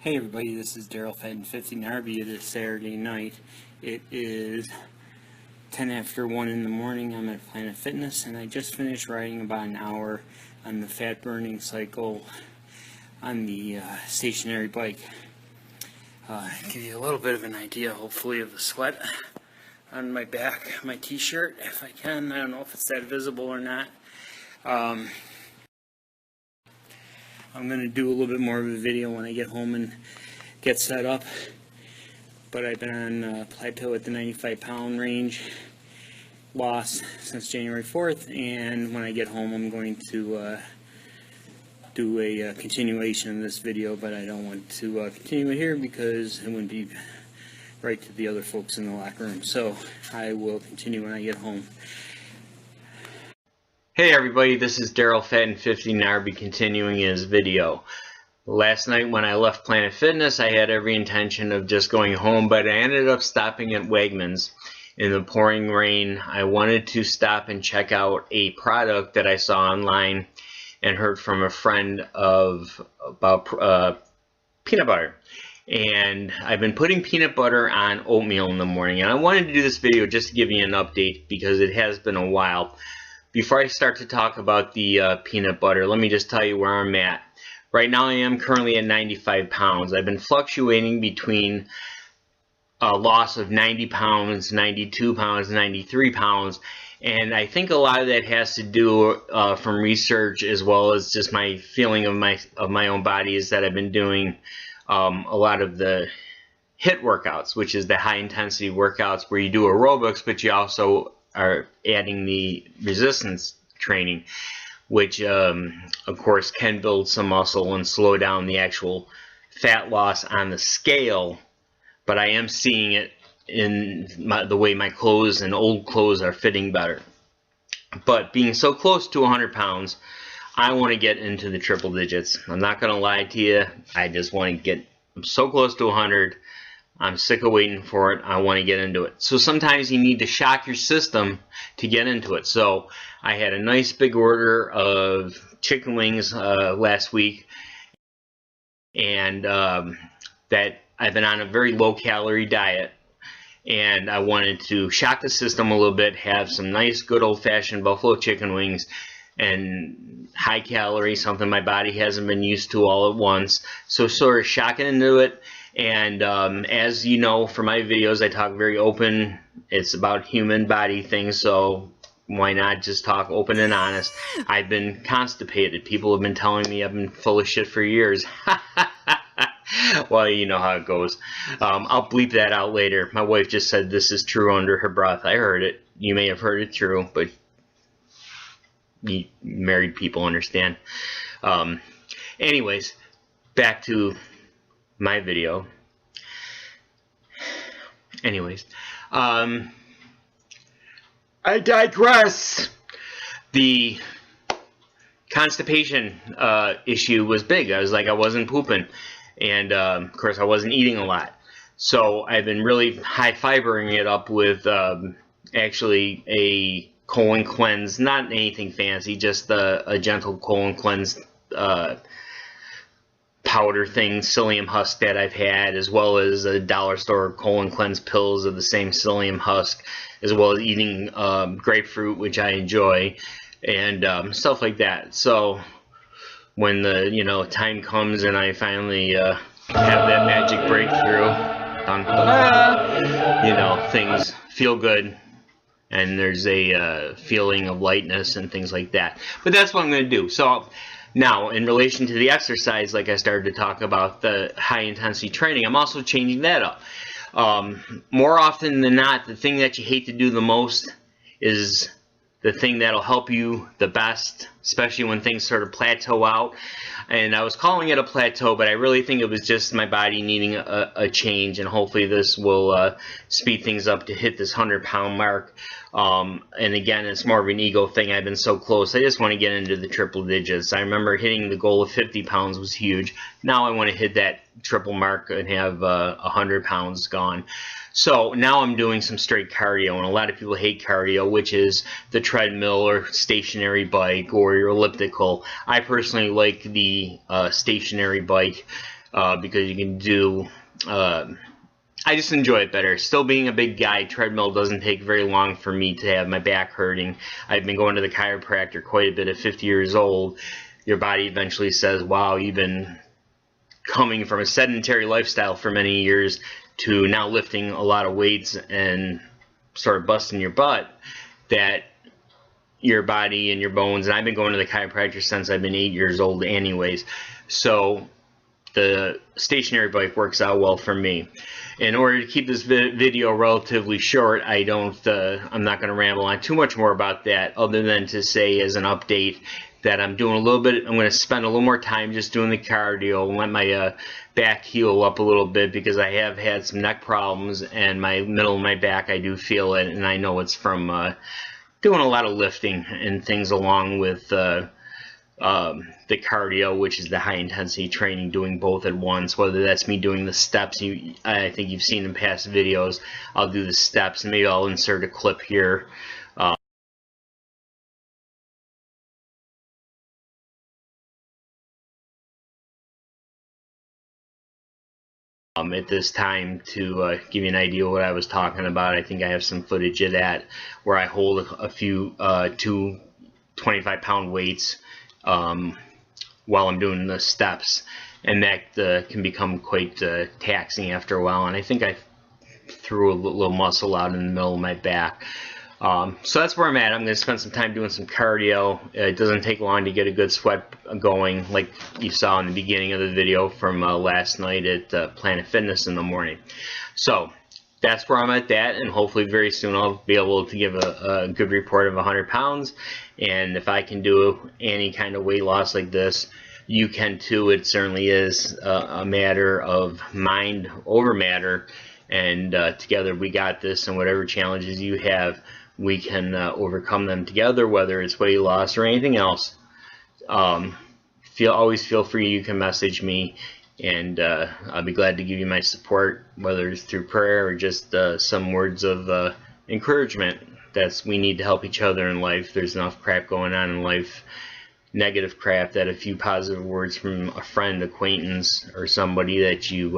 Hey everybody, this is Darryl Fed 50 Narbe. It is Saturday night. It is 10 after 1 in the morning. I'm at Planet Fitness and I just finished riding about an hour on the fat burning cycle on the stationary bike. Give you a little bit of an idea, hopefully, of the sweat on my back, my t-shirt, if I can. I don't know if it's that visible or not. I'm going to do a little bit more of a video when I get home and get set up. But I've been on plateau at the 95-pound range, loss since January 4th, and when I get home I'm going to do a continuation of this video, but I don't want to continue it here because it wouldn't be right to the other folks in the locker room. So I will continue when I get home. Hey everybody, this is Darryl Fat 50 Narbe continuing his video. Last night when I left Planet Fitness, I had every intention of just going home, but I ended up stopping at Wegmans in the pouring rain. I wanted to stop and check out a product that I saw online and heard from a friend about peanut butter. And I've been putting peanut butter on oatmeal in the morning, and I wanted to do this video just to give you an update because it has been a while. Before I start to talk about the peanut butter, let me just tell you where I'm at. Right now I am currently at 95 pounds. I've been fluctuating between a loss of 90 pounds, 92 pounds, 93 pounds. And I think a lot of that has to do from research as well as just my feeling of my own body is that I've been doing a lot of the HIIT workouts, which is the high intensity workouts where you do aerobics, but you also are adding the resistance training, which of course can build some muscle and slow down the actual fat loss on the scale, but I am seeing it in the way my clothes and old clothes are fitting better. But being so close to 100 pounds, I want to get into the triple digits. I'm not going to lie to you, I just want to get, I'm so close to 100. I'm sick of waiting for it. I want to get into it. So sometimes you need to shock your system to get into it. So I had a nice big order of chicken wings last week, and that I've been on a very low calorie diet, and I wanted to shock the system a little bit, have some nice good old-fashioned buffalo chicken wings and high calorie, something my body hasn't been used to all at once. So sort of shocking into it. And as you know from my videos, I talk very open. It's about human body things, so why not just talk open and honest. I've been constipated. People have been telling me I've been full of shit for years. Well, you know how it goes. I'll bleep that out later. My wife just said this is true under her breath. I heard it. You may have heard it true, but you married people understand. Anyways, back to my video. Anyways, I digress. The constipation issue was big. I wasn't pooping, and of course I wasn't eating a lot. So I've been really high fibering it up with actually a colon cleanse, not anything fancy, just a gentle colon cleanse powder thing, psyllium husk that I've had, as well as a dollar store colon cleanse pills of the same psyllium husk, as well as eating grapefruit, which I enjoy, and stuff like that. So when the time comes and I finally have that magic breakthrough, things feel good, and there's a feeling of lightness and things like that. But that's what I'm going to do. So now, in relation to the exercise, like I started to talk about the high-intensity training, I'm also changing that up. More often than not, the thing that you hate to do the most is the thing that'll help you the best, especially when things sort of plateau out. And I was calling it a plateau, but I really think it was just my body needing a change, and hopefully this will speed things up to hit this 100-pound mark. And again, it's more of an ego thing. I've been so close. I just want to get into the triple digits. I remember hitting the goal of 50 pounds was huge. Now I want to hit that triple mark and have 100 pounds gone. So now I'm doing some straight cardio, and a lot of people hate cardio, which is the treadmill or stationary bike or your elliptical. I personally like the stationary bike. because you can do, I just enjoy it better. Still being a big guy, treadmill doesn't take very long for me to have my back hurting. I've been going to the chiropractor quite a bit at 50 years old. Your body eventually says, wow, you've been coming from a sedentary lifestyle for many years to now lifting a lot of weights and sort of busting your butt, that your body and your bones, and I've been going to the chiropractor since I've been 8 years old anyways, so the stationary bike works out well for me. In order to keep this video relatively short, I'm not going to ramble on too much more about that, other than to say as an update that I'm doing a little bit, I'm going to spend a little more time just doing the cardio and let my back heal up a little bit, because I have had some neck problems, and my middle of my back, I do feel it, and I know it's from doing a lot of lifting and things along with the cardio, which is the high intensity training, doing both at once, whether that's me doing the steps. I think you've seen in past videos, I'll do the steps, and maybe I'll insert a clip here at this time to give you an idea of what I was talking about. I think I have some footage of that where I hold a few 2 25-pound weights while I'm doing the steps, and that can become quite taxing after a while, and I think I threw a little muscle out in the middle of my back. So that's where I'm at. I'm going to spend some time doing some cardio. It doesn't take long to get a good sweat going, like you saw in the beginning of the video from last night at Planet Fitness in the morning. So that's where I'm at that, and hopefully very soon I'll be able to give a good report of 100 pounds. And if I can do any kind of weight loss like this, you can too. It certainly is a matter of mind over matter, and together we got this, and whatever challenges you have, we can overcome them together, whether it's weight loss or anything else. Always feel free. You can message me, and I'll be glad to give you my support, whether it's through prayer or just some words of encouragement. We need to help each other in life. There's enough crap going on in life, negative crap, that a few positive words from a friend, acquaintance, or somebody that you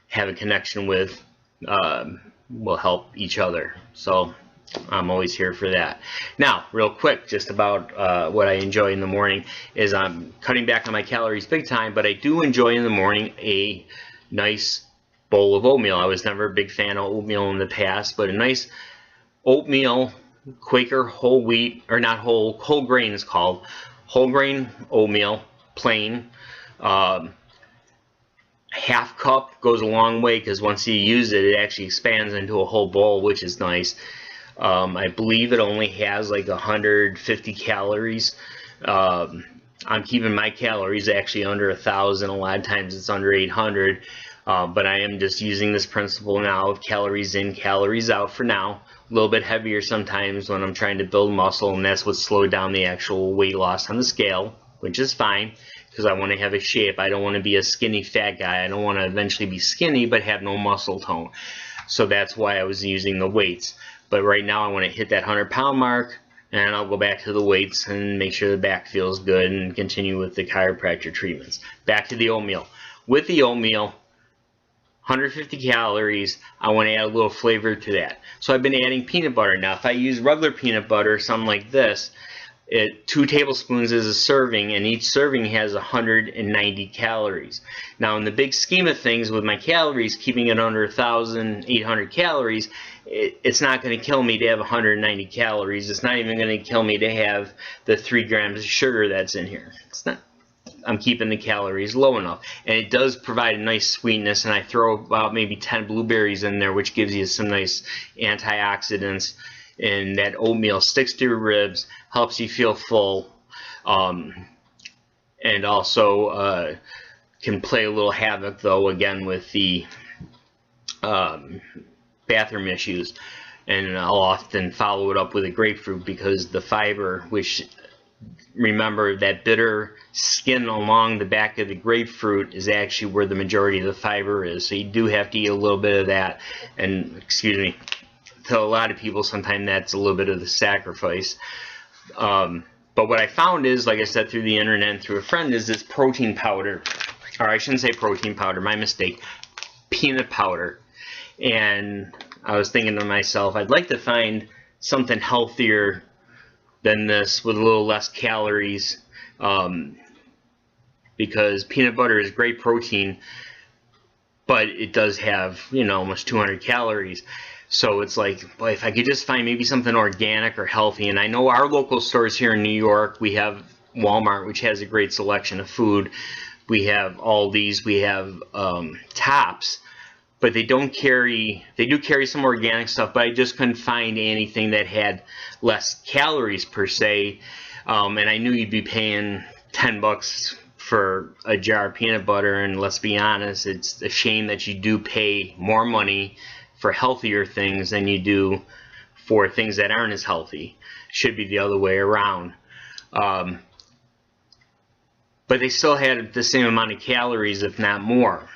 have a connection with will help each other. So I'm always here for that. Now, real quick, just about what I enjoy in the morning is I'm cutting back on my calories big time, but I do enjoy in the morning a nice bowl of oatmeal. I was never a big fan of oatmeal in the past, but a nice oatmeal, Quaker whole wheat, or not whole grain is called, whole grain oatmeal, plain. Half cup goes a long way, because once you use it, it actually expands into a whole bowl, which is nice. I believe it only has like 150 calories. I'm keeping my calories actually under 1,000. A lot of times it's under 800. But I am just using this principle now of calories in, calories out for now. A little bit heavier sometimes when I'm trying to build muscle, and that's what slowed down the actual weight loss on the scale, which is fine, because I want to have a shape. I don't want to be a skinny fat guy. I don't want to eventually be skinny but have no muscle tone. So that's why I was using the weights. But right now I want to hit that 100-pound mark, and I'll go back to the weights and make sure the back feels good and continue with the chiropractor treatments. Back to the oatmeal. With the oatmeal, 150 calories, I want to add a little flavor to that. So I've been adding peanut butter. Now if I use regular peanut butter, something like this, 2 tablespoons is a serving, and each serving has 190 calories. Now in the big scheme of things with my calories, keeping it under 1,800 calories, it's not going to kill me to have 190 calories. It's not even going to kill me to have the 3 grams of sugar that's in here. It's not. I'm keeping the calories low enough, and it does provide a nice sweetness, and I throw about maybe 10 blueberries in there, which gives you some nice antioxidants, and that oatmeal sticks to your ribs, helps you feel full, and also can play a little havoc, though, again with the bathroom issues. And I'll often follow it up with a grapefruit, because the fiber, which, remember, that bitter skin along the back of the grapefruit is actually where the majority of the fiber is. So you do have to eat a little bit of that. And, excuse me, to a lot of people, sometimes that's a little bit of the sacrifice. But what I found is, like I said, through the internet and through a friend, is this protein powder. or I shouldn't say protein powder, my mistake, peanut powder. And I was thinking to myself, I'd like to find something healthier than this with a little less calories, because peanut butter is great protein, but it does have, you know, almost 200 calories. So it's like, boy, if I could just find maybe something organic or healthy. And I know our local stores here in New York, we have Walmart, which has a great selection of food. We have Aldi's, we have Tops, but they do carry some organic stuff, but I just couldn't find anything that had less calories per se. And I knew you'd be paying $10 for a jar of peanut butter, and let's be honest, it's a shame that you do pay more money for healthier things than you do for things that aren't as healthy. Should be the other way around. But they still had the same amount of calories, if not more.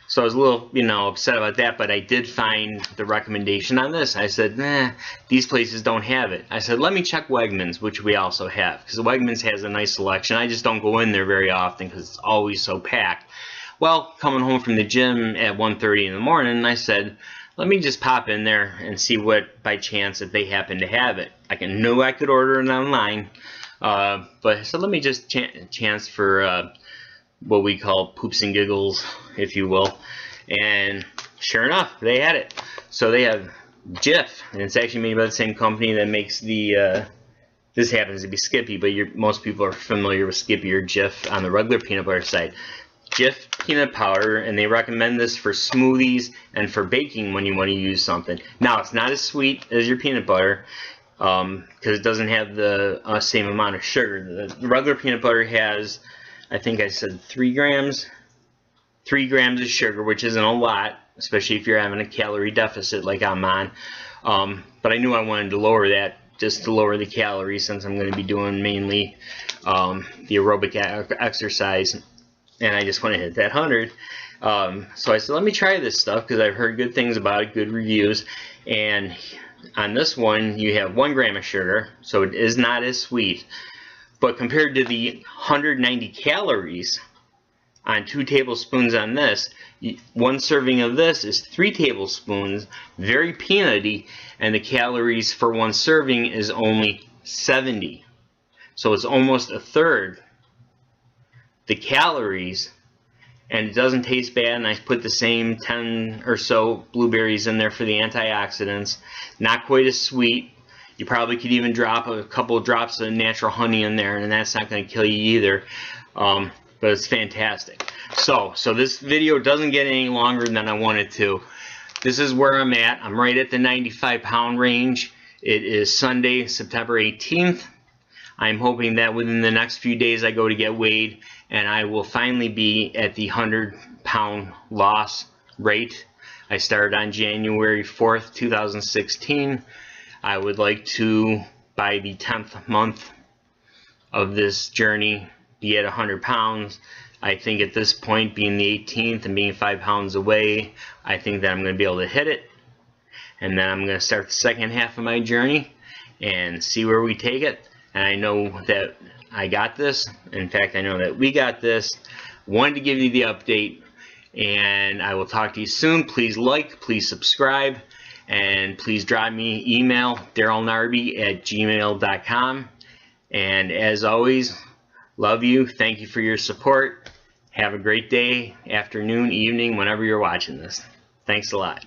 So I was a little, you know, upset about that, but I did find the recommendation on this. I said, nah, these places don't have it. I said, let me check Wegmans, which we also have, because Wegmans has a nice selection. I just don't go in there very often because it's always so packed. Well, coming home from the gym at 1:30 in the morning, I said, let me just pop in there and see what, by chance, if they happen to have it. I knew I could order it online, but so let me just chance for what we call poops and giggles, if you will. And sure enough, they had it. So they have Jif, and it's actually made by the same company that makes the this happens to be Skippy, but most people are familiar with Skippy or Jif on the regular peanut butter side. Jif peanut powder, and they recommend this for smoothies and for baking when you want to use something. Now, it's not as sweet as your peanut butter, because it doesn't have the same amount of sugar. The regular peanut butter has, I think I said 3 grams of sugar, which isn't a lot, especially if you're having a calorie deficit like I'm on. But I knew I wanted to lower that, just to lower the calories, since I'm going to be doing mainly the aerobic exercise, and I just want to hit that 100. So I said, let me try this stuff, because I've heard good things about it, good reviews. And on this one, you have 1 gram of sugar, so it is not as sweet. But compared to the 190 calories on 2 tablespoons on this, 1 serving of this is 3 tablespoons, very peanutty, and the calories for 1 serving is only 70. So it's almost a third the calories, and it doesn't taste bad. And I put the same 10 or so blueberries in there for the antioxidants. Not quite as sweet. You probably could even drop a couple of drops of natural honey in there, and that's not going to kill you either. But it's fantastic. So this video doesn't get any longer than I wanted to. This is where I'm at. I'm right at the 95-pound range. It is Sunday, September 18th. I'm hoping that within the next few days I go to get weighed, and I will finally be at the 100-pound loss rate. I started on January 4th, 2016. I would like to, by the 10th month of this journey, be at 100 pounds. I think at this point, being the 18th and being 5 pounds away, I think that I'm going to be able to hit it. And then I'm going to start the second half of my journey and see where we take it. And I know that I got this. In fact, I know that we got this. Wanted to give you the update, and I will talk to you soon. Please like, please subscribe, and please drop me email, darrylnarbe@gmail.com. And as always, love you. Thank you for your support. Have a great day, afternoon, evening, whenever you're watching this. Thanks a lot.